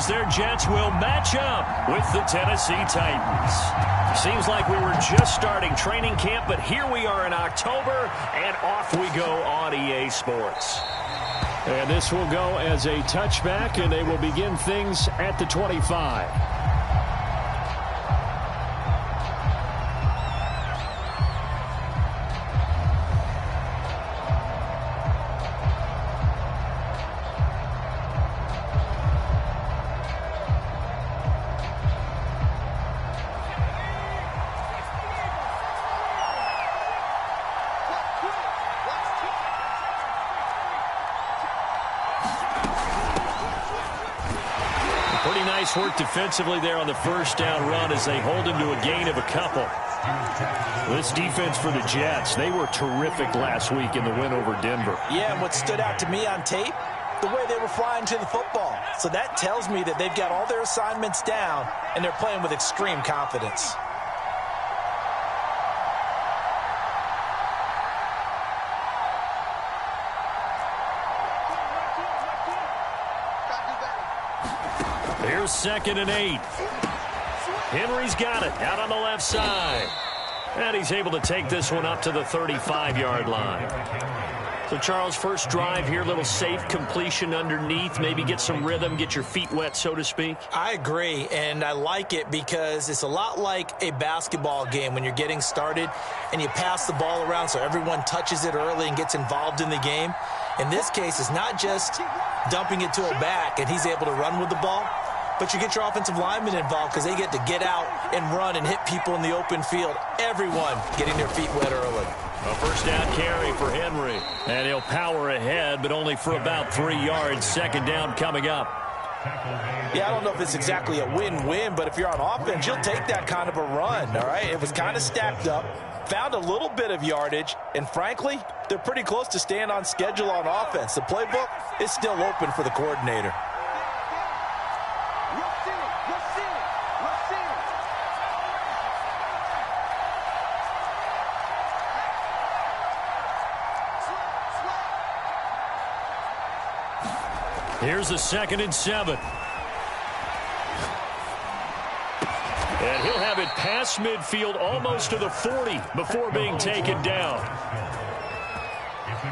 as their Jets will match up with the Tennessee Titans. Seems like we were just starting training camp, but here we are in October, and off we go on EA Sports. And this will go as a touchback, and they will begin things at the 25. Nice work defensively there on the first down run as they hold him to a gain of a couple. This defense for the Jets, they were terrific last week in the win over Denver. Yeah, and what stood out to me on tape, the way they were flying to the football. So that tells me that they've got all their assignments down and they're playing with extreme confidence. Here's 2nd and 8. Henry's got it out on the left side. And he's able to take this one up to the 35-yard line. So, Charles, first drive here, little safe completion underneath. Maybe get some rhythm, get your feet wet, so to speak. I agree, and I like it because it's a lot like a basketball game when you're getting started and you pass the ball around so everyone touches it early and gets involved in the game. In this case, it's not just dumping it to a back and he's able to run with the ball, but you get your offensive linemen involved because they get to get out and run and hit people in the open field. Everyone getting their feet wet early. A first down carry for Henry. And he'll power ahead, but only for about 3 yards. 2nd down coming up. Yeah, I don't know if it's exactly a win-win, but if you're on offense, you'll take that kind of a run, all right? It was kind of stacked up, found a little bit of yardage, and frankly, they're pretty close to staying on schedule on offense. The playbook is still open for the coordinator. Here's the 2nd and 7. And he'll have it past midfield almost to the 40 before being taken down.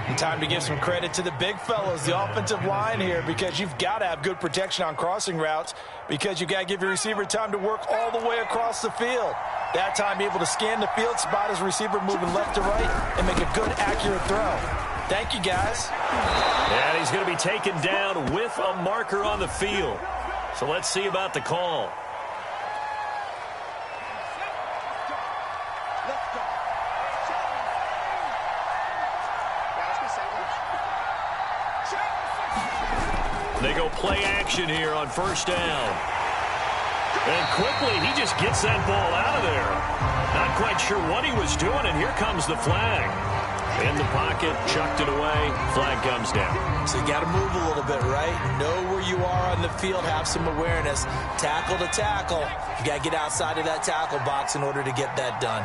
And time to give some credit to the big fellas, the offensive line here, because you've got to have good protection on crossing routes because you've got to give your receiver time to work all the way across the field. That time able to scan the field, spot his receiver moving left to right, and make a good, accurate throw. Thank you, guys. And he's going to be taken down with a marker on the field. So let's see about the call. They go play action here on first down. And quickly, he just gets that ball out of there. Not quite sure what he was doing, and here comes the flag. In the pocket, chucked it away, flag comes down. So you got to move a little bit, right? Know where you are on the field, have some awareness. Tackle to tackle. You got to get outside of that tackle box in order to get that done.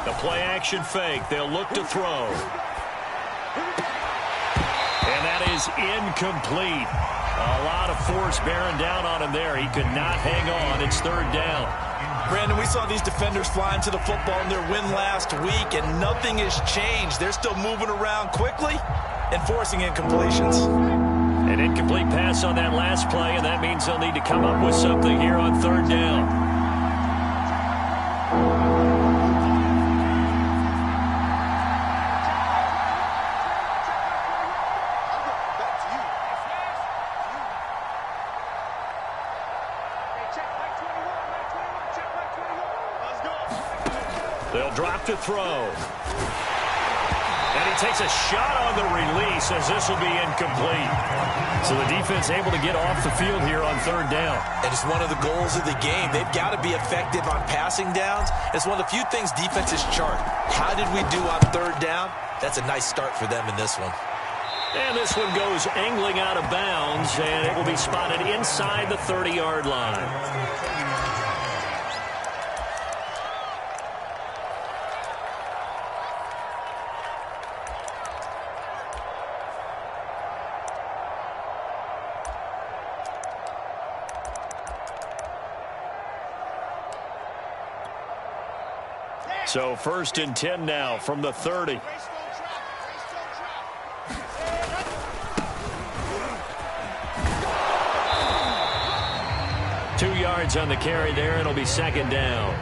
The play action fake. They'll look to throw. And that is incomplete. A lot of force bearing down on him there. He could not hang on. It's 3rd down. Brandon, we saw these defenders flying to the football in their win last week, and nothing has changed. They're still moving around quickly and forcing incompletions. An incomplete pass on that last play, and that means they'll need to come up with something here on 3rd down. They'll drop to throw. And he takes a shot on the release as this will be incomplete. So the defense able to get off the field here on 3rd down. And it's one of the goals of the game. They've got to be effective on passing downs. It's one of the few things defenses chart. How did we do on 3rd down? That's a nice start for them in this one. And this one goes angling out of bounds, and it will be spotted inside the 30-yard line. So 1st and 10 now from the 30. On the carry there, it'll be 2nd down.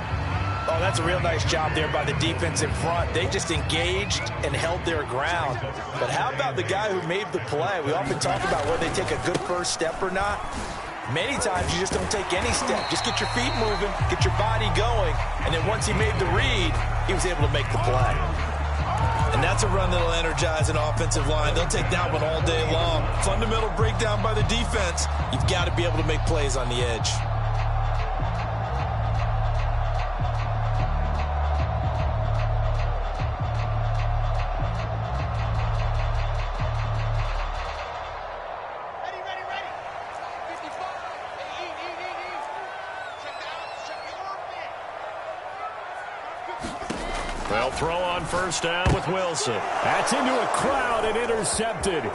Oh, that's a real nice job there by the defense in front. They just engaged and held their ground. But how about the guy who made the play? We often talk about whether they take a good first step or not. Many times you just don't take any step. Just get your feet moving, get your body going, and then once he made the read, he was able to make the play. And that's a run that'll energize an offensive line. They'll take that one all day long. Fundamental breakdown by the defense. You've got to be able to make plays on the edge. They'll throw on 1st down with Wilson. That's into a crowd and intercepted.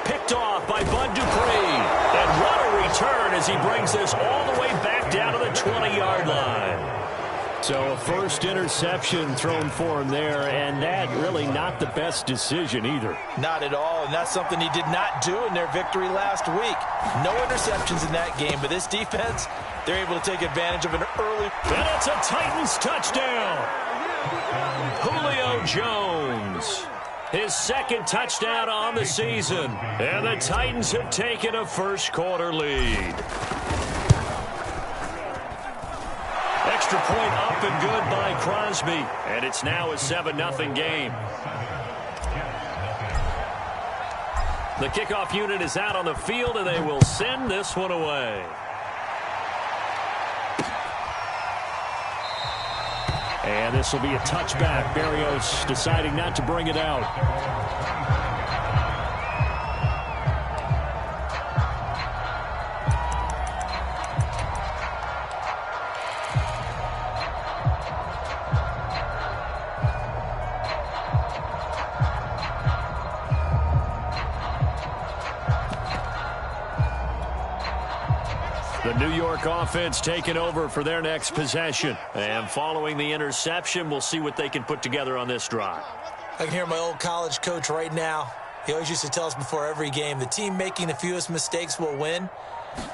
Picked off by Bud Dupree. And what a return as he brings this all the way back down to the 20-yard line. So a first interception thrown for him there, and that really not the best decision either. Not at all, and that's something he did not do in their victory last week. No interceptions in that game, but this defense, they're able to take advantage of an early... And it's a Titans touchdown. Julio Jones, his 2nd touchdown on the season. And the Titans have taken a first-quarter lead. Extra point up and good by Crosby. And it's now a 7-0 game. The kickoff unit is out on the field, and they will send this one away. And this will be a touchback. Berrios deciding not to bring it out. The New York offense taking over for their next possession. And following the interception, we'll see what they can put together on this drive. I can hear my old college coach right now. He always used to tell us before every game, the team making the fewest mistakes will win.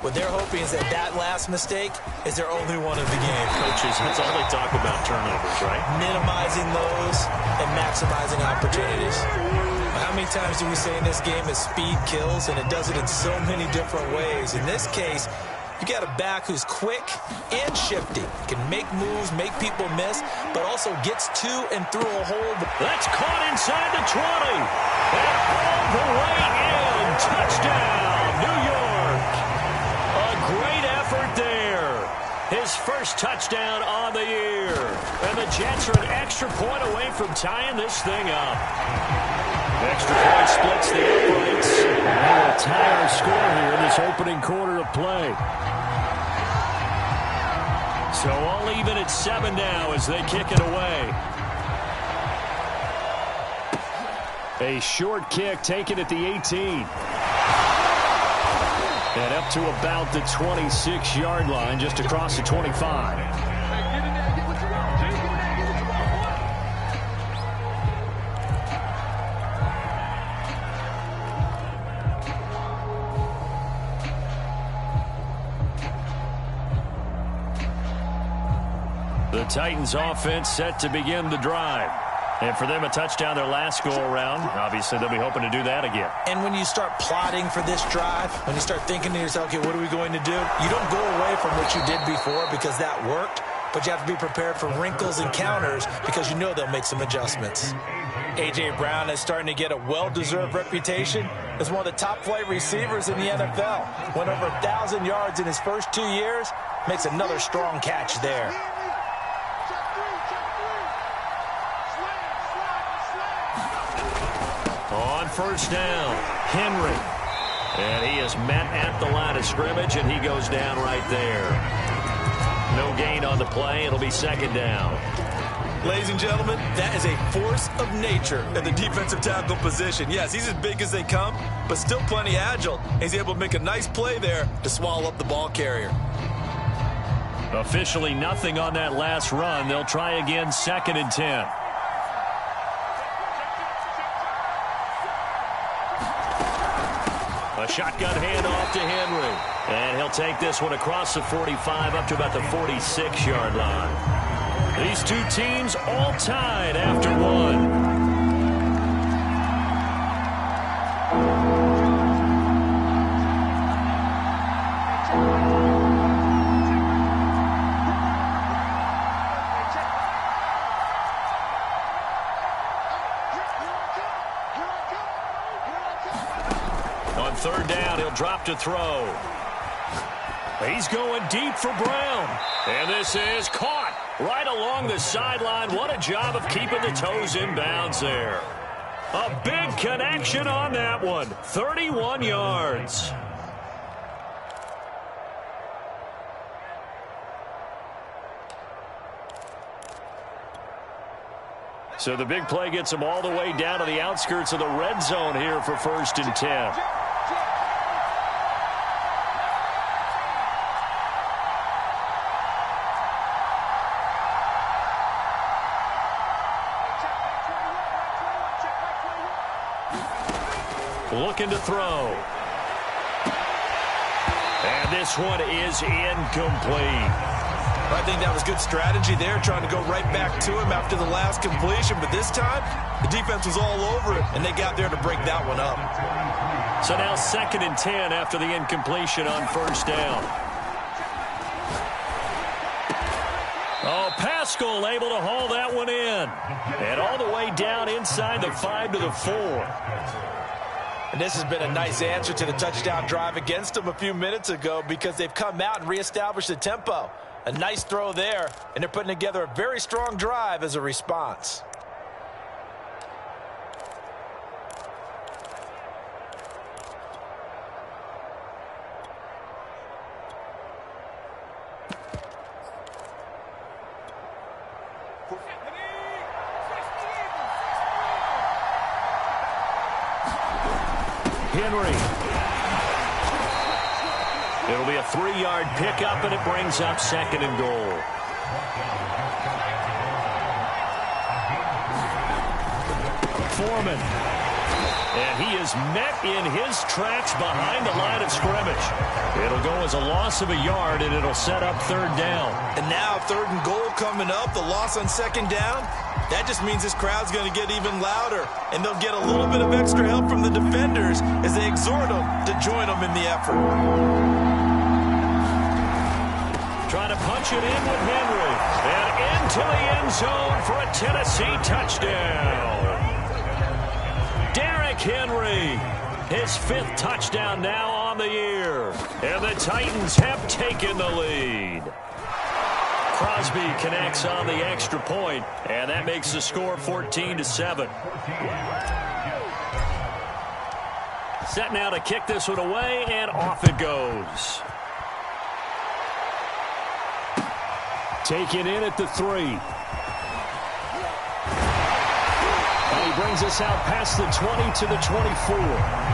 What they're hoping is that that last mistake is their only one of the game. Coaches, that's all they talk about, turnovers, right? Minimizing those and maximizing opportunities. How many times do we say in this game that speed kills, and it does it in so many different ways? In this case, you got a back who's quick and shifty, can make moves, make people miss, but also gets to and through a hole. That's caught inside the 20. And all the way in. Touchdown, New York. A great effort there. His first touchdown on the year. And the Jets are an extra point away from tying this thing up. Extra point splits the uprights. And they will tie our score here in this opening quarter of play. So all even at 7 now as they kick it away. A short kick taken at the 18. And up to about the 26-yard line, just across the 25. The Titans offense set to begin the drive. And for them, a touchdown their last go-around. Obviously, they'll be hoping to do that again. And when you start plotting for this drive, when you start thinking to yourself, okay, what are we going to do? You don't go away from what you did before because that worked, but you have to be prepared for wrinkles and counters because you know they'll make some adjustments. A.J. Brown is starting to get a well-deserved reputation as one of the top-flight receivers in the NFL. Went over 1,000 yards in his first 2 years, makes another strong catch there. On first down, Henry. And he is met at the line of scrimmage, and he goes down right there. No gain on the play. It'll be 2nd down. Ladies and gentlemen, that is a force of nature at the defensive tackle position. Yes, he's as big as they come, but still plenty agile. He's able to make a nice play there to swallow up the ball carrier. Officially nothing on that last run. They'll try again, 2nd and 10. A shotgun handoff to Henry. And he'll take this one across the 45 up to about the 46-yard line. These two teams all tied after one. On 3rd down, he'll drop to throw. He's going deep for Brown. And this is caught right along the sideline. What a job of keeping the toes in bounds there. A big connection on that one. 31 yards. So the big play gets them all the way down to the outskirts of the red zone here for 1st and 10. Looking to throw. And this one is incomplete. I think that was good strategy there, trying to go right back to him after the last completion. But this time, the defense was all over it, and they got there to break that one up. So now 2nd and 10 after the incompletion on 1st down. Oh, Pascal able to haul that one in. And all the way down inside the 5 to the 4. And this has been a nice answer to the touchdown drive against them a few minutes ago, because they've come out and reestablished the tempo. A nice throw there, and they're putting together a very strong drive as a response. Henry. It'll be a 3-yard pickup, and it brings up 2nd and goal. Foreman. And he is met in his tracks behind the line of scrimmage. It'll go as a loss of a yard, and it'll set up 3rd down. And now 3rd and goal coming up, the loss on 2nd down. That just means this crowd's going to get even louder, and they'll get a little bit of extra help from the defenders as they exhort them to join them in the effort. Trying to punch it in with Henry. And into the end zone for a Tennessee touchdown. Derrick Henry, his 5th touchdown now on the year. And the Titans have taken the lead. Crosby connects on the extra point, and that makes the score 14-7. Set now to kick this one away, and off it goes. Taken in at the 3. And he brings us out past the 20 to the 24.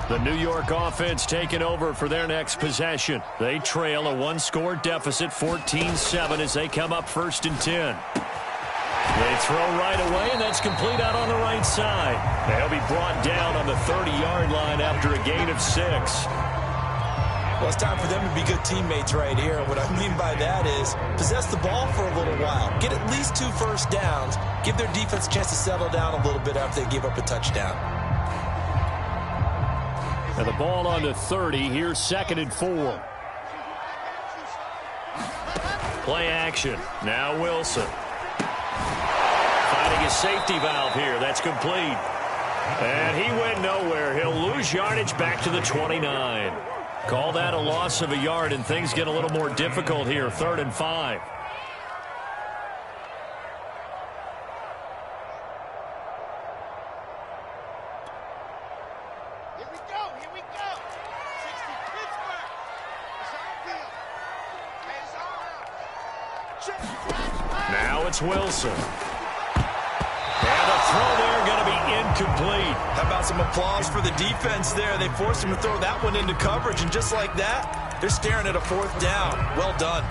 The New York offense taking over for their next possession. They trail a 1-score deficit, 14-7, as they come up 1st and 10. They throw right away, and that's complete out on the right side. They'll be brought down on the 30-yard line after a gain of 6. Well, it's time for them to be good teammates right here. What I mean by that is possess the ball for a little while. Get at least 2 first downs. Give their defense a chance to settle down a little bit after they give up a touchdown. And the ball on the 30. Here's 2nd and 4. Play action. Now Wilson. Finding his safety valve here. That's complete. And he went nowhere. He'll lose yardage back to the 29. Call that a loss of a yard, and things get a little more difficult here. 3rd and 5. Now it's Wilson. And the throw there going to be incomplete. How about some applause for the defense there? They forced him to throw that one into coverage, and just like that, they're staring at a 4th down. Well done.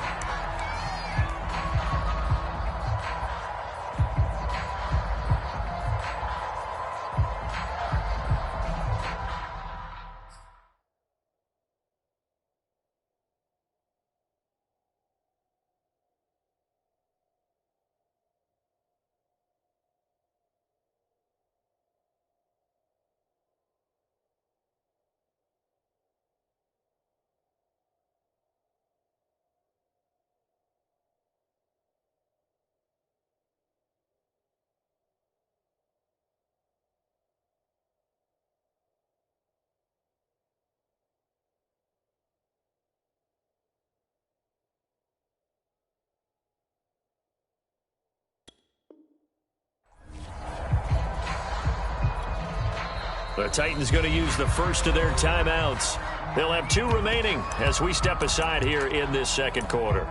The Titans going to use the first of their timeouts. They'll have 2 remaining as we step aside here in this second quarter.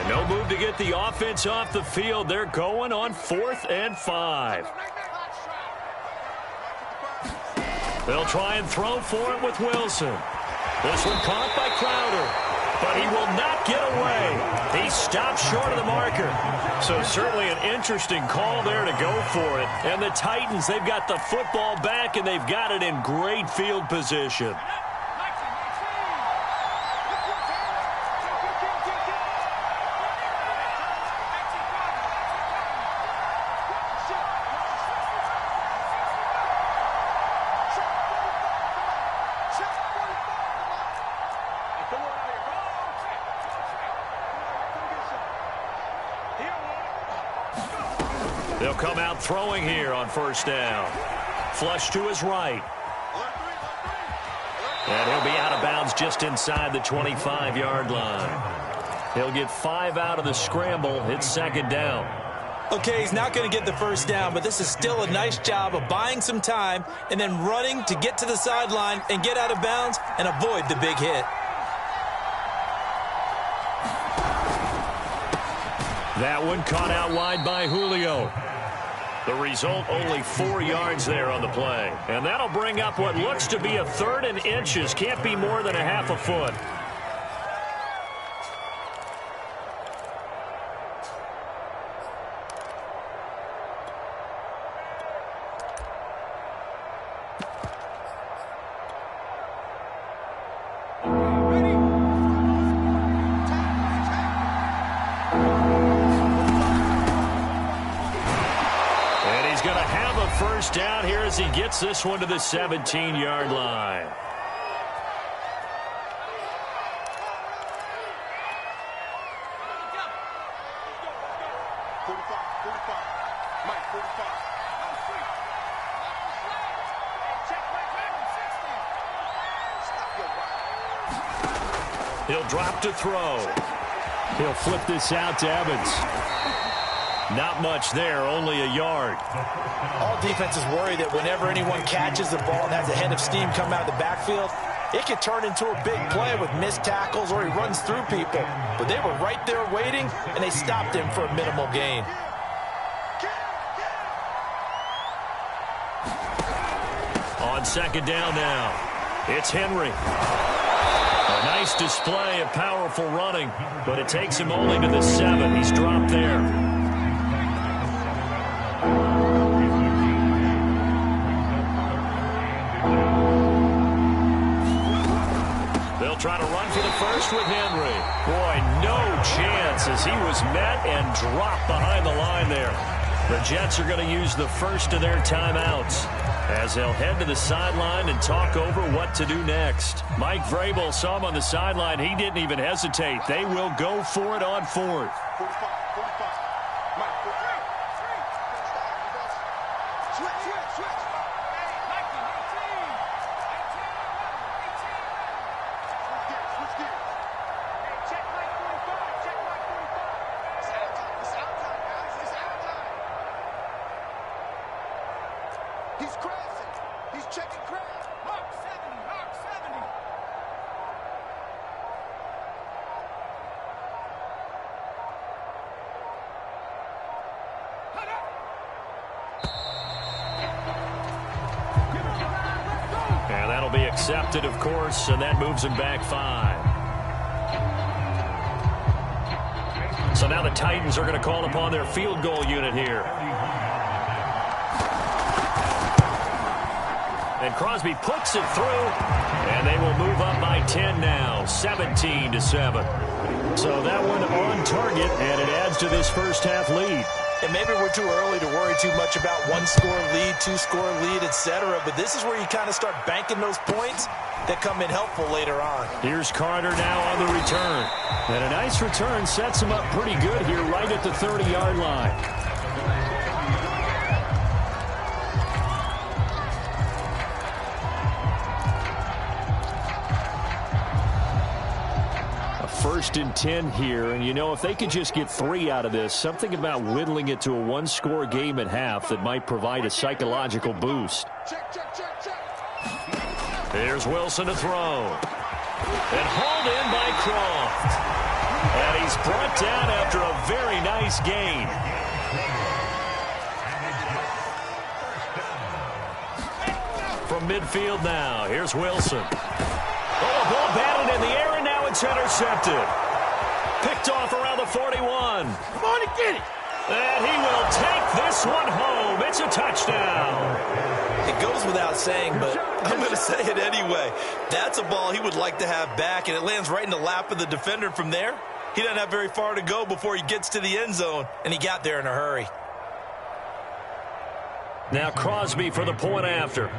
No move to get the offense off the field. They're going on 4th and 5. They'll try and throw for it with Wilson. This one caught by Crowder, but he will not get away. He stopped short of the marker. So certainly an interesting call there to go for it. And the Titans, they've got the football back, and they've got it in great field position. They'll come out throwing here on 1st down. Flush to his right. And he'll be out of bounds just inside the 25-yard line. He'll get 5 out of the scramble. It's 2nd down. Okay, he's not going to get the 1st down, but this is still a nice job of buying some time and then running to get to the sideline and get out of bounds and avoid the big hit. That one caught out wide by Julio. The result, only 4 yards there on the play. And that'll bring up what looks to be a 3rd and inches. Can't be more than a half a foot. First down here as he gets this one to the 17-yard line. He'll drop to throw. He'll flip this out to Evans. Not much there, only a yard. All defenses worry that whenever anyone catches the ball and has a head of steam come out of the backfield, it could turn into a big play with missed tackles or he runs through people. But they were right there waiting, and they stopped him for a minimal gain. On 2nd down now, it's Henry. A nice display of powerful running, but it takes him only to the 7. He's dropped there. They'll try to run for the first with Henry. Boy, no chance as he was met and dropped behind the line there. The Jets are going to use the first of their timeouts as they'll head to the sideline and talk over what to do next. Mike Vrabel saw him on the sideline. He didn't even hesitate. They will go for it on 4th. He's crashing. He's checking crash. Mark 70. Mark 70. And that'll be accepted, of course, and that moves him back 5. So now the Titans are going to call upon their field goal unit here. And Crosby puts it through, and they will move up by 10 now, 17-7. So that one on target, and it adds to this first half lead. And maybe we're too early to worry too much about one-score lead, two-score lead, etc. But this is where you kind of start banking those points that come in helpful later on. Here's Carter now on the return. And a nice return sets him up pretty good here right at the 30-yard line. First and 10 here, and you know, if they could just get 3 out of this, something about whittling it to a one-score game at half that might provide a psychological boost. There's Wilson to throw. And hauled in by Croft. And he's brought down after a very nice gain. From midfield now, here's Wilson. Oh, a ball batted in the air, and now it's intercepted. Picked off around the 41. Come on and get it. And he will take this one home. It's a touchdown. It goes without saying, but I'm going to say it anyway. That's a ball he would like to have back, and it lands right in the lap of the defender from there. He doesn't have very far to go before he gets to the end zone, and he got there in a hurry. Now Crosby for the point after.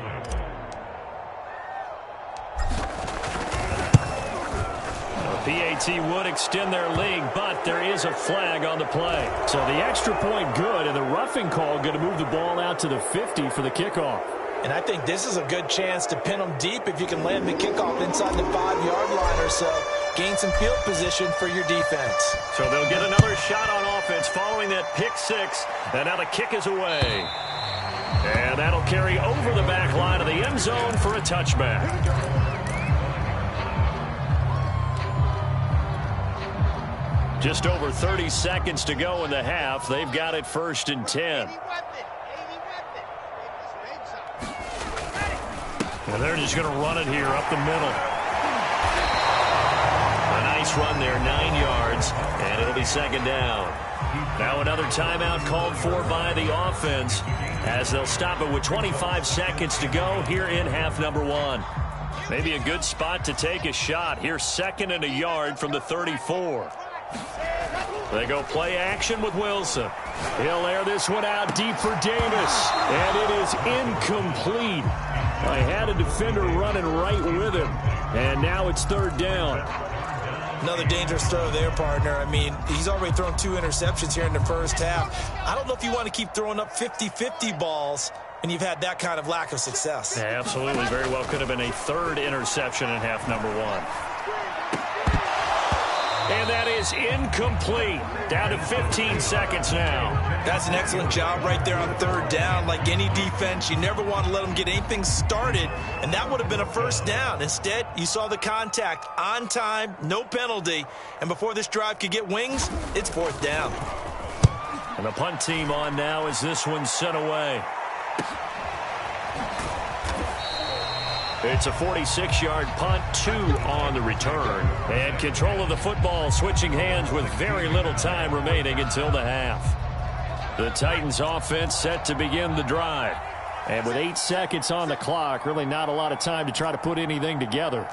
PAT would extend their lead, but there is a flag on the play. So the extra point good, and the roughing call going to move the ball out to the 50 for the kickoff. And I think this is a good chance to pin them deep if you can land the kickoff inside the 5-yard line or so. Gain some field position for your defense. So they'll get another shot on offense following that pick 6, and now the kick is away. And that'll carry over the back line of the end zone for a touchback. Just over 30 seconds to go in the half. They've got it 1st and 10. And they're just going to run it here up the middle. A nice run there, 9 yards, and it'll be 2nd down. Now another timeout called for by the offense as they'll stop it with 25 seconds to go here in half number 1. Maybe a good spot to take a shot. Here's 2nd and a yard from the 34. They go play action with Wilson. He'll air this one out deep for Davis. And it is incomplete. I had a defender running right with him. And now it's 3rd down. Another dangerous throw there, partner. I mean, he's already thrown 2 interceptions here in the first half. I don't know if you want to keep throwing up 50-50 balls when you've had that kind of lack of success. Yeah, absolutely. Very well could have been a 3rd interception in half number 1. And that is incomplete. Down to 15 seconds now. That's an excellent job right there on 3rd down. Like any defense, you never want to let them get anything started, and that would have been a 1st down. Instead, you saw the contact on time, no penalty, and before this drive could get wings, it's 4th down. And the punt team on now as this one's sent away. It's a 46-yard punt, 2 on the return. And control of the football switching hands with very little time remaining until the half. The Titans offense set to begin the drive. And with 8 seconds on the clock, really not a lot of time to try to put anything together.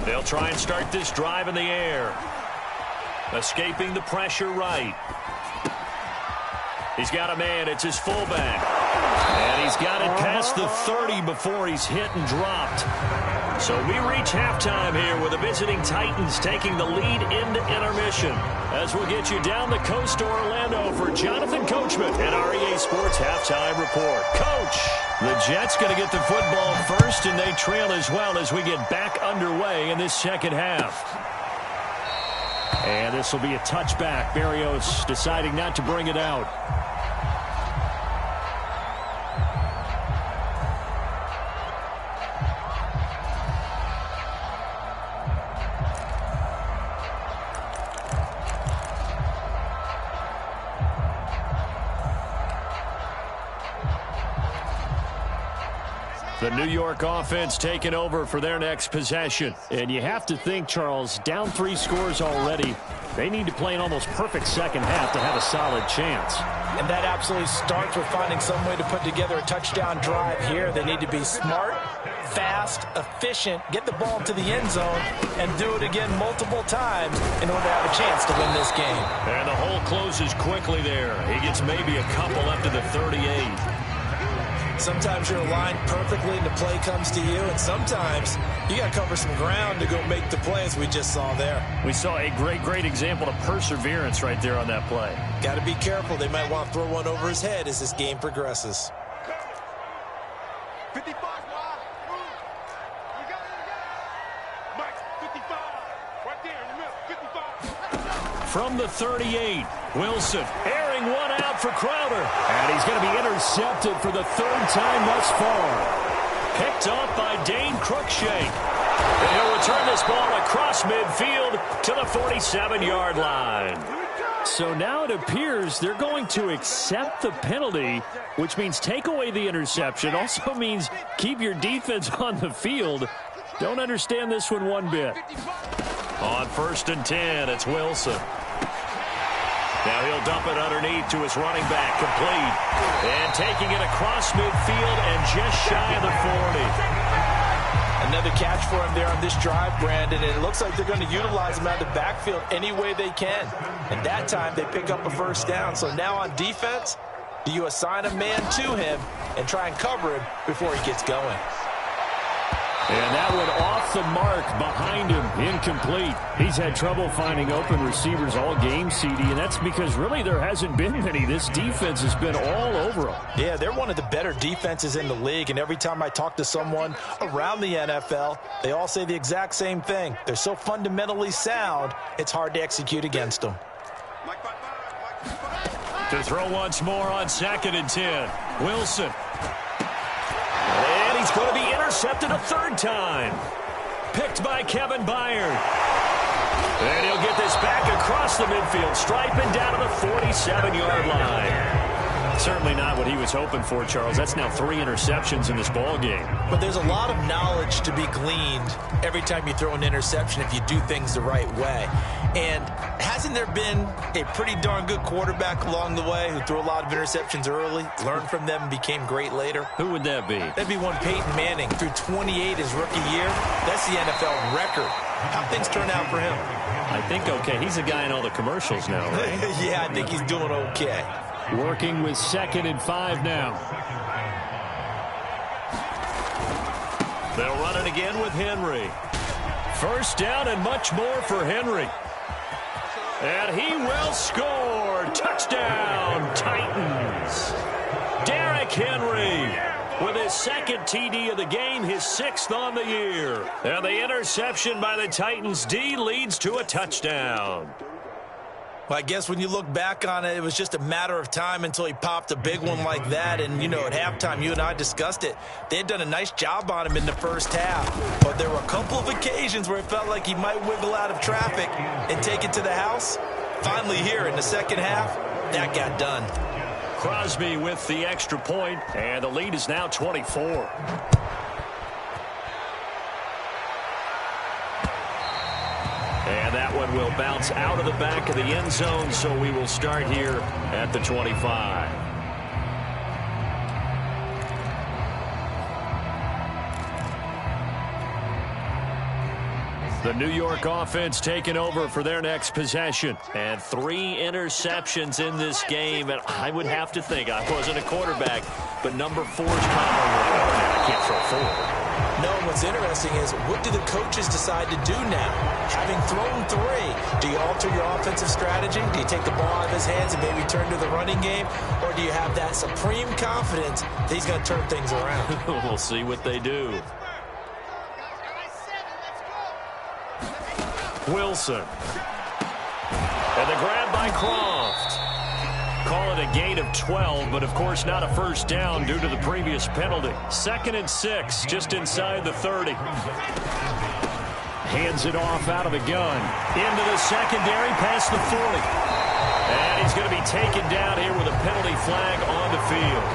They'll try and start this drive in the air. Escaping the pressure right. He's got a man. It's his fullback. And he's got it past the 30 before he's hit and dropped. So we reach halftime here with the visiting Titans taking the lead into intermission. As we'll get you down the coast to Orlando for Jonathan Coachman and our EA Sports Halftime Report. Coach, the Jets going to get the football first, and they trail as well as we get back underway in this second half. And this will be a touchback. Berrios deciding not to bring it out. The New York offense taking over for their next possession. And you have to think, Charles, down 3 scores already. They need to play an almost perfect second half to have a solid chance. And that absolutely starts with finding some way to put together a touchdown drive here. They need to be smart, fast, efficient, get the ball to the end zone, and do it again multiple times in order to have a chance to win this game. And the hole closes quickly there. He gets maybe a couple up to the 38. Sometimes you're aligned perfectly and the play comes to you, and sometimes you got to cover some ground to go make the play, as we just saw there. We saw a great example of perseverance right there on that play. Got to be careful. They might want to throw one over his head as this game progresses. 55 wide. You got it. Mike, 55. Right there in the middle. 55. From the 38, Wilson airing one out for Crowder. And he's going to be intercepted for the 3rd time thus far. Picked off by Dane Cruikshank. And he'll return this ball across midfield to the 47-yard line. So now it appears they're going to accept the penalty, which means take away the interception. Also means keep your defense on the field. Don't understand this one bit. On 1st and 10, it's Wilson. Now he'll dump it underneath to his running back, complete. And taking it across midfield and just shy of the 40. Another catch for him there on this drive, Brandon, and it looks like they're going to utilize him out of the backfield any way they can. And that time they pick up a 1st down. So now on defense, do you assign a man to him and try and cover him before he gets going? And that one off the mark behind him, incomplete. He's had trouble finding open receivers all game, CD, and that's because really there hasn't been many. This defense has been all over them. Yeah, they're one of the better defenses in the league, and every time I talk to someone around the NFL, they all say the exact same thing. They're so fundamentally sound, it's hard to execute against them. To throw once more on 2nd and 10, Wilson. And he's going to be intercepted a 3rd time. Picked by Kevin Byard. And he'll get this back across the midfield, striping down to the 47-yard line. Certainly not what he was hoping for, Charles. That's now 3 interceptions in this ball game. But there's a lot of knowledge to be gleaned every time you throw an interception if you do things the right way. And hasn't there been a pretty darn good quarterback along the way who threw a lot of interceptions early, learned from them, and became great later? Who would that be? That'd be one Peyton Manning. Threw 28 his rookie year. That's the NFL record. How'd things turn out for him? I think okay. He's a guy in all the commercials now, right? Yeah, I think he's doing okay. Working with 2nd and 5 now. They'll run it again with Henry. 1st down and much more for Henry. And he will score. Touchdown, Titans. Derrick Henry with his 2nd TD of the game, his 6th on the year. And the interception by the Titans D leads to a touchdown. Well, I guess when you look back on it, it was just a matter of time until he popped a big one like that. And, you know, at halftime, you and I discussed it. They had done a nice job on him in the 1st half. But there were a couple of occasions where it felt like he might wiggle out of traffic and take it to the house. Finally here in the 2nd half, that got done. Crosby with the extra point, and the lead is now 24. And that one will bounce out of the back of the end zone, so we will start here at the 25. The New York offense taking over for their next possession. And 3 interceptions in this game. And I would have to think, I wasn't a quarterback, but number 4 is probably, I can't throw 4. No, what's interesting is, what do the coaches decide to do now? Having thrown 3, do you alter your offensive strategy? Do you take the ball out of his hands and maybe turn to the running game? Or do you have that supreme confidence that he's going to turn things around? We'll see what they do. Wilson. And the grab by Croft. Call it a gain of 12, but of course not a first down due to the previous penalty. 2nd and 6, just inside the 30. Hands it off out of the gun. Into the secondary, past the 40. And he's going to be taken down here with a penalty flag on the field.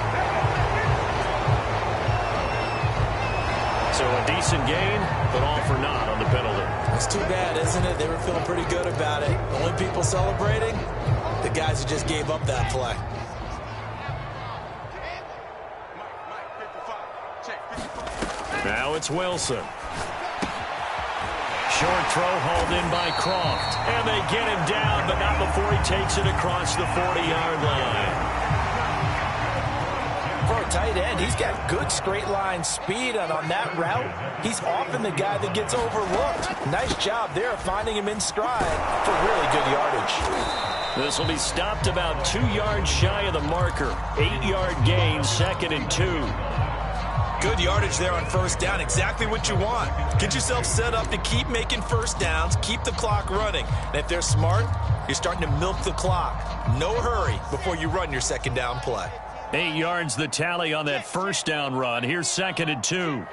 So a decent gain, but all for naught on the penalty. That's too bad, isn't it? They were feeling pretty good about it. The only people celebrating, the guys who just gave up that play. Now it's Wilson. Short throw hauled in by Croft. And they get him down, but not before he takes it across the 40-yard line. For a tight end, he's got good straight line speed, and on that route, he's often the guy that gets overlooked. Nice job there finding him in stride for really good yardage. This will be stopped about 2 yards shy of the marker. 8-yard gain, 2nd and 2. Good yardage there on first down. Exactly what you want. Get yourself set up to keep making first downs, keep the clock running. And if they're smart, you're starting to milk the clock. No hurry before you run your second down play. 8 yards the tally on that first down run. Here's 2nd and 2.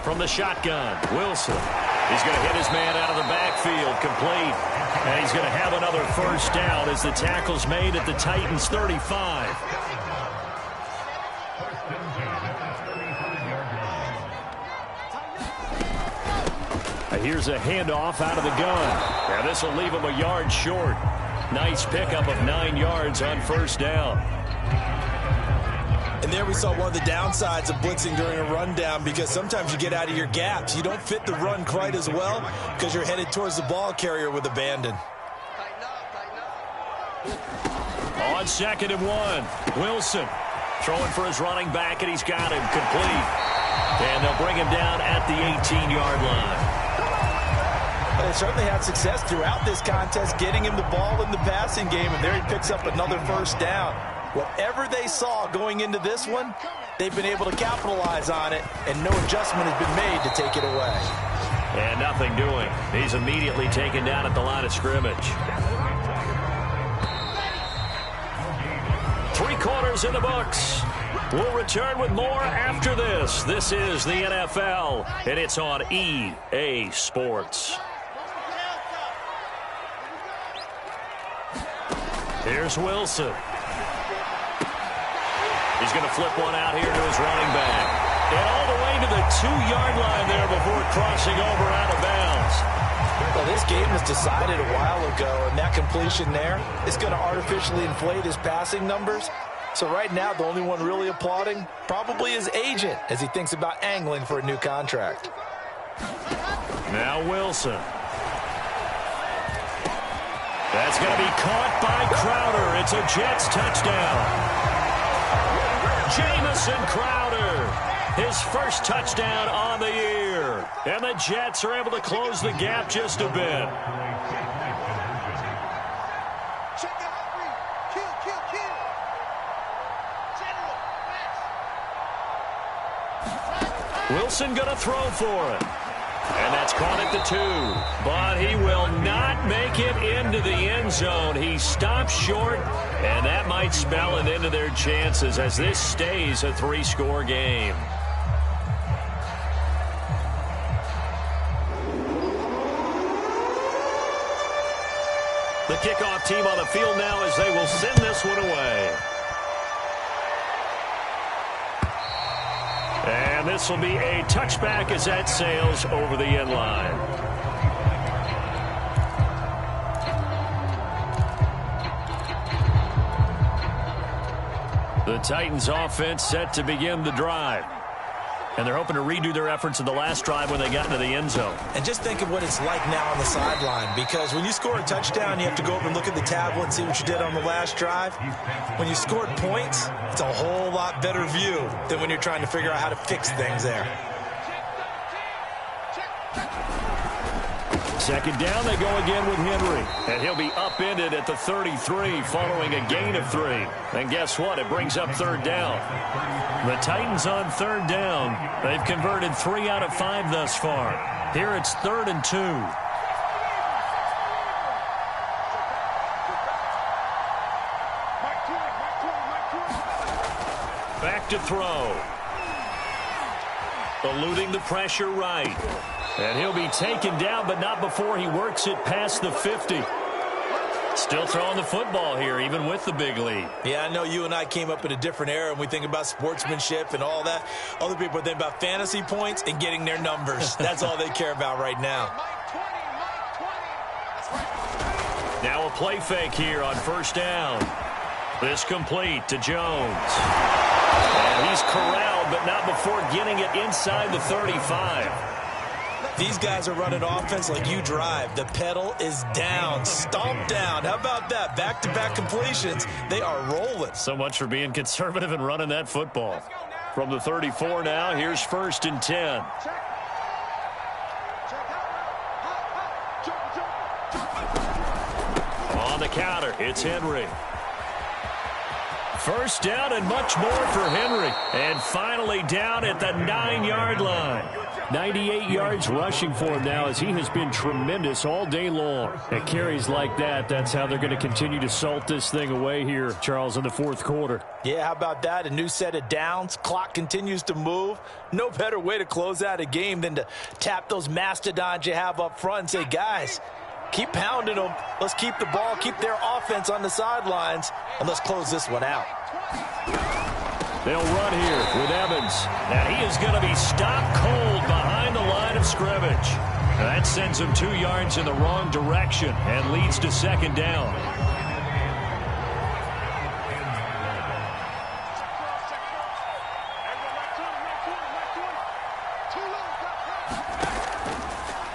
From the shotgun, Wilson. He's going to hit his man out of the backfield, complete. And he's going to have another first down as the tackle's made at the Titans' 35. Here's a handoff out of the gun. Now this will leave him a yard short. Nice pickup of 9 yards on first down. And there we saw one of the downsides of blitzing during a rundown, because sometimes you get out of your gaps. You don't fit the run quite as well because you're headed towards the ball carrier with abandon. On 2nd and 1, Wilson throwing for his running back, and he's got him complete. And they'll bring him down at the 18-yard line. They certainly had success throughout this contest getting him the ball in the passing game, and there he picks up another first down. Whatever they saw going into this one, they've been able to capitalize on it, and no adjustment has been made to take it away. And nothing doing. He's immediately taken down at the line of scrimmage. 3 quarters in the books. We'll return with more after this. This is the NFL, and it's on EA Sports. Here's Wilson. He's going to flip one out here to his running back. And all the way to the 2-yard line there before crossing over out of bounds. Well, this game was decided a while ago, and that completion there is going to artificially inflate his passing numbers. So right now, the only one really applauding probably his agent as he thinks about angling for a new contract. Now Wilson. That's going to be caught by Crowder. It's a Jets touchdown. Jamison Crowder, his first touchdown on the year. And the Jets are able to close the gap just a bit. Wilson going to throw for it. And that's caught at the 2. But he will not make it into the end zone. He stops short, and that might spell an end to their chances as this stays a 3-score game. The kickoff team on the field now as they will send this one away. And this will be a touchback as that sails over the end line. The Titans offense set to begin the drive. And they're hoping to redo their efforts in the last drive when they got into the end zone. And just think of what it's like now on the sideline, because when you score a touchdown, you have to go over and look at the tablet and see what you did on the last drive. When you scored points, it's a whole lot better view than when you're trying to figure out how to fix things there. Second down, they go again with Henry. And he'll be upended at the 33 following a gain of 3. And guess what? It brings up third down. The Titans on third down. They've converted 3 out of 5 thus far. Here it's 3rd and 2. Back to throw. Eluding the pressure right. And he'll be taken down, but not before he works it past the 50. Still throwing the football here, even with the big lead. Yeah, I know you and I came up in a different era, and we think about sportsmanship and all that. Other people think about fantasy points and getting their numbers. That's all they care about right now. Now a play fake here on first down. This complete to Jones. And he's corralled, but not before getting it inside the 35. These guys are running offense like you drive. The pedal is down, stomped down. How about that? Back-to-back completions. They are rolling. So much for being conservative and running that football. From the 34 now, here's 1st and 10. On the counter, it's Henry. First down and much more for Henry. And finally down at the 9-yard line. 98 yards rushing for him now as he has been tremendous all day long. At carries like that, that's how they're going to continue to salt this thing away here, Charles, in the 4th quarter. Yeah, how about that? A new set of downs. Clock continues to move. No better way to close out a game than to tap those mastodons you have up front and say, guys, keep pounding them. Let's keep the ball, keep their offense on the sidelines, and let's close this one out. They'll run here with Evans. And he is going to be stopped cold behind the line of scrimmage. That sends him 2 yards in the wrong direction and leads to second down.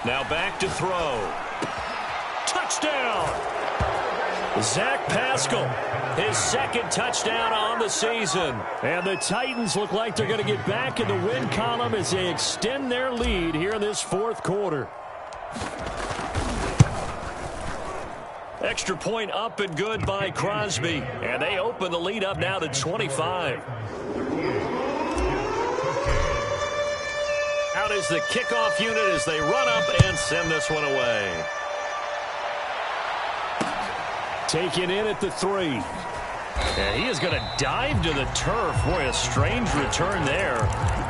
Now back to throw. Touchdown! Zach Pascal, his 2nd touchdown on the season. And the Titans look like they're going to get back in the win column as they extend their lead here in this 4th quarter. Extra point up and good by Crosby. And they open the lead up now to 25. Out is the kickoff unit as they run up and send this one away. Taken in at the 3. And he is going to dive to the turf. Boy, a strange return there.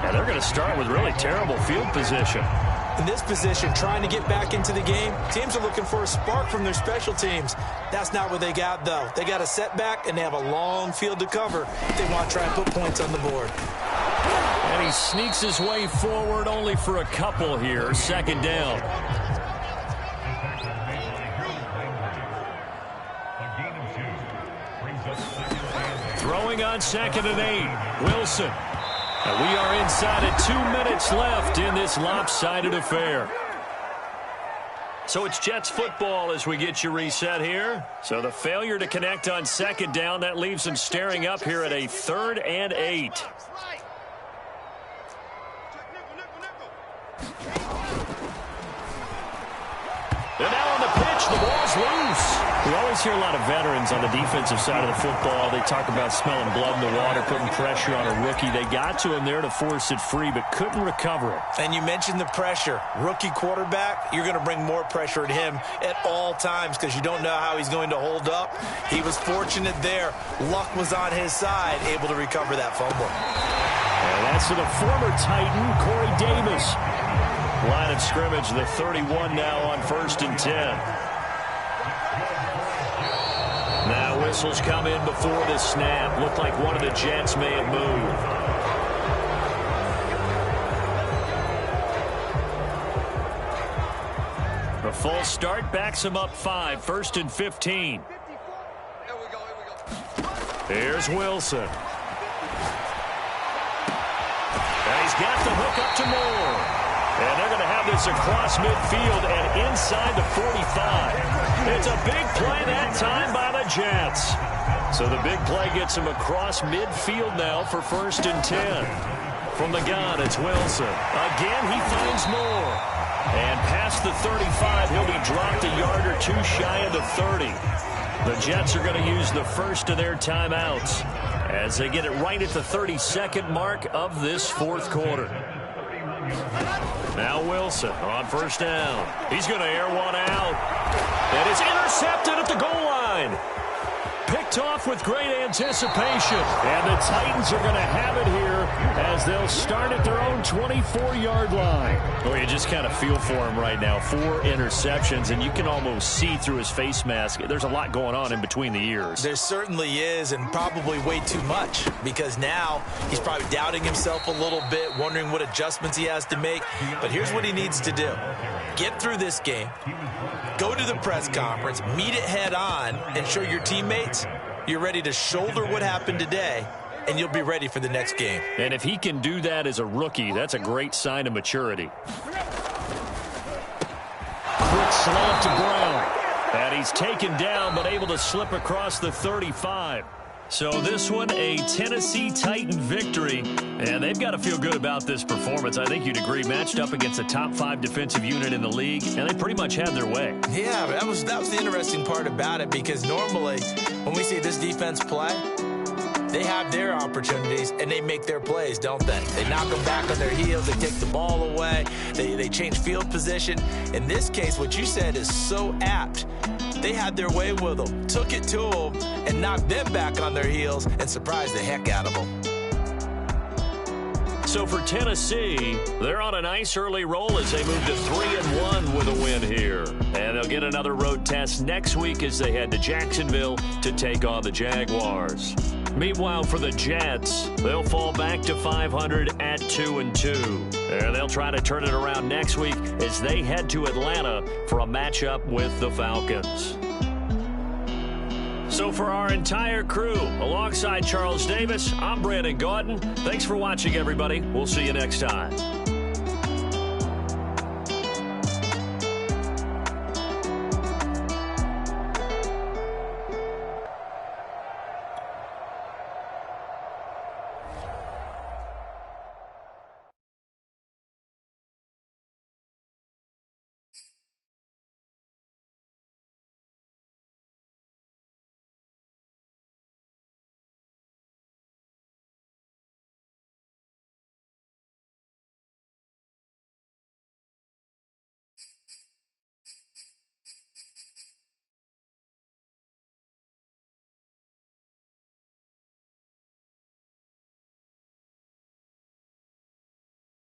And they're going to start with really terrible field position. In this position, trying to get back into the game, teams are looking for a spark from their special teams. That's not what they got, though. They got a setback, and they have a long field to cover if they want to try and put points on the board. And he sneaks his way forward only for a couple here. Second down. Throwing on 2nd and 8. Wilson. And we are inside of 2 minutes left in this lopsided affair. So it's Jets football as we get you reset here. So the failure to connect on 2nd down, that leaves them staring up here at a 3rd and 8. And now on the pitch, the ball's loose. We always hear a lot of veterans on the defensive side of the football. They talk about smelling blood in the water, putting pressure on a rookie. They got to him there to force it free, but couldn't recover it. And you mentioned the pressure. Rookie quarterback, you're going to bring more pressure at him at all times because you don't know how he's going to hold up. He was fortunate there. Luck was on his side, able to recover that fumble. And that's to the former Titan, Corey Davis. Line of scrimmage, the 31 now on 1st and 10. Now whistles come in before the snap. Looked like one of the Jets may have moved. A full start backs him up 5. 1st and 15. Here's Wilson. And he's he's got the hook up to Moore. And they're going to have this across midfield and inside the 45. It's a big play that time by the Jets. So the big play gets him across midfield now for 1st and 10. From the gun, it's Wilson. Again, he finds Moore. And past the 35, he'll be dropped a yard or two shy of the 30. The Jets are going to use the first of their timeouts as they get it right at the 32nd mark of this 4th quarter. Now Wilson on 1st down. He's going to air one out. And it's intercepted at the goal line. Picked off with great anticipation. And the Titans are going to have it here as they'll start at their own 24-yard line. Well, you just kind of feel for him right now. 4 interceptions, and you can almost see through his face mask. There's a lot going on in between the ears. There certainly is, and probably way too much, because now he's probably doubting himself a little bit, wondering what adjustments he has to make. But here's what he needs to do. Get through this game, go to the press conference, meet it head on, and show your teammates you're ready to shoulder what happened today, and you'll be ready for the next game. And if he can do that as a rookie, that's a great sign of maturity. Quick slant to Brown. And he's taken down, but able to slip across the 35. So this one, a Tennessee Titan victory, and they've got to feel good about this performance. I think you'd agree, matched up against a top 5 defensive unit in the league, and they pretty much had their way. Yeah, that was the interesting part about it, because normally when we see this defense play, they have their opportunities, and they make their plays, don't they? They knock them back on their heels. They take the ball away. They change field position. In this case, what you said is so apt. They had their way with them, took it to them, and knocked them back on their heels and surprised the heck out of them. So for Tennessee, they're on a nice early roll as they move to 3-1 with a win here. And they'll get another road test next week as they head to Jacksonville to take on the Jaguars. Meanwhile, for the Jets, they'll fall back to 500 at 2-2. And they'll try to turn it around next week as they head to Atlanta for a matchup with the Falcons. So for our entire crew, alongside Charles Davis, I'm Brandon Gaudin. Thanks for watching, everybody. We'll see you next time.